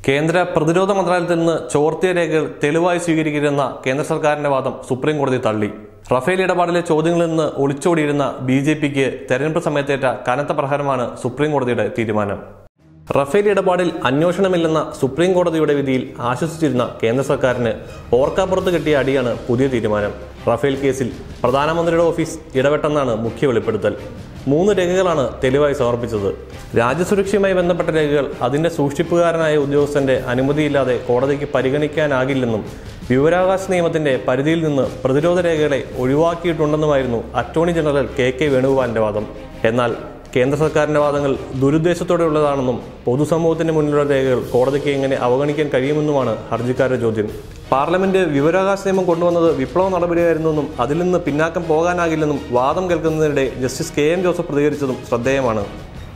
കേന്ദ്ര പ്രതിരോധ മന്ത്രാലയത്തിൽ നിന്ന് ചോർത്തിയ രേഖകൾ തെളിവായി സ്വീകരിക്കുന്ന കേന്ദ്ര സർക്കാരിന്റെ വാദം സുപ്രീം കോടതി തള്ളി. റഫേൽ ഇടപാടിലെ ചോദ്യങ്ങളിൽ നിന്ന് ഒളിച്ചോടിയിരുന്ന ബിജെപിക്ക് തെരഞ്ഞെടുപ്പ് സമയത്തേറ്റ കനത്ത പ്രഹരമാണ് സുപ്രീം കോടതിയുടെ തീരുമാനം. റഫേൽ ഇടപാടിൽ അന്വേഷണമില്ലെന്ന സുപ്രീം കോടതിയുടെ വിധിയിൽ ആശ്വസിച്ചിരുന്ന കേന്ദ്ര സർക്കാരിന് ഓർക്കാപ്പുറത്ത് കിട്ടിയ അടിയാണ് പുതിയ തീരുമാനം. റഫേൽ കേസിൽ പ്രധാനമന്ത്രിയുടെ ഓഫീസ് ഇടപെട്ടെന്നാണ് മുഖ്യ വെളിപ്പെടുത്തൽ. 3 രേഖകളാണ് തെളിവായി സമർപ്പിച്ചത്. രാജ്യസുരക്ഷയുമായി ബന്ധപ്പെട്ട രേഖകൾ അതിന്റെ സൂക്ഷിപ്പുകാരനായ ഉദ്യോഗസ്ഥന്റെ അനുമതിയില്ലാതെ കോടതിക്ക് പരിഗണിക്കാനാകില്ലെന്നും വിവരാവകാശ നിയമത്തിന്റെ പരിധിയിൽ നിന്ന് പ്രതിരോധ രേഖകളെ ഒഴിവാക്കിയിട്ടുണ്ടെന്നുമായിരുന്നു അറ്റോർണി ജനറൽ കെ വേണുഗോപാലിന്റെ വാദം. എന്നാൽ കേന്ദ്ര സർക്കാരിന്റെ വാദങ്ങൾ ദുരുദ്ദേശത്തോടെയുള്ളതാണെന്നും പൊതുസമൂഹത്തിന് മുന്നിലുള്ള രേഖകൾ കോടതിക്ക് എങ്ങനെ അവഗണിക്കാൻ കഴിയുമെന്നുമാണ് ഹർജിക്കാരുടെ ചോദ്യം. പാർലമെന്റ് വിവരാവകാശ നിയമം കൊണ്ടുവന്നത് വിപ്ലവ നടപടിയായിരുന്നെന്നും അതിൽ നിന്ന് പിന്നാക്കം പോകാനാകില്ലെന്നും വാദം കേൾക്കുന്നതിനിടെ ജസ്റ്റിസ് KM ജോസഫ് പ്രതികരിച്ചതും ശ്രദ്ധേയമാണ്.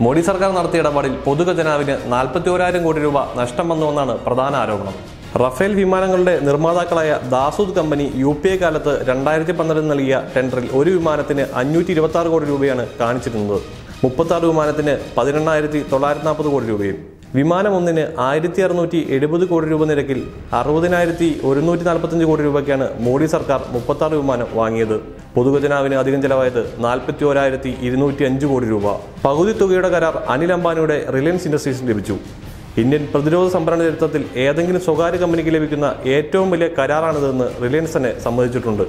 മോഡി സർക്കാർ നടത്തിയ ഇടപാടിൽ പൊതുഖജനാവിന് 41,000 കോടി രൂപ നഷ്ടം വന്നുവെന്നാണ് പ്രധാന ആരോപണം. റഫേൽ വിമാനങ്ങളുടെ നിർമ്മാതാക്കളായ ദാസൂദ് കമ്പനി UPA കാലത്ത് 2012 നൽകിയ ടെൻഡറിൽ ഒരു വിമാനത്തിന് 526 കോടി രൂപയാണ് കാണിച്ചിരുന്നത്. 36 വിമാനത്തിന് 18,940 കോടി രൂപയും. വിമാനം ഒന്നിന് 1,670 കോടി രൂപ നിരക്കിൽ 60,145 കോടി രൂപയ്ക്കാണ് മോഡി സർക്കാർ 36 വിമാനം വാങ്ങിയത്. പൊതുഖജനാവിന് അധികം ചെലവായത് 41,205 കോടി രൂപ. പകുതി തുകയുടെ കരാർ അനിൽ അംബാനിയുടെ റിലയൻസ് ഇൻഡസ്ട്രീസിന് ലഭിച്ചു. ഇന്ത്യൻ പ്രതിരോധ സംഭരണ ചരിത്രത്തിൽ ഏതെങ്കിലും സ്വകാര്യ കമ്പനിക്ക് ലഭിക്കുന്ന ഏറ്റവും വലിയ കരാറാണിതെന്ന് റിലയൻസ് തന്നെ സമ്മതിച്ചിട്ടുണ്ട്.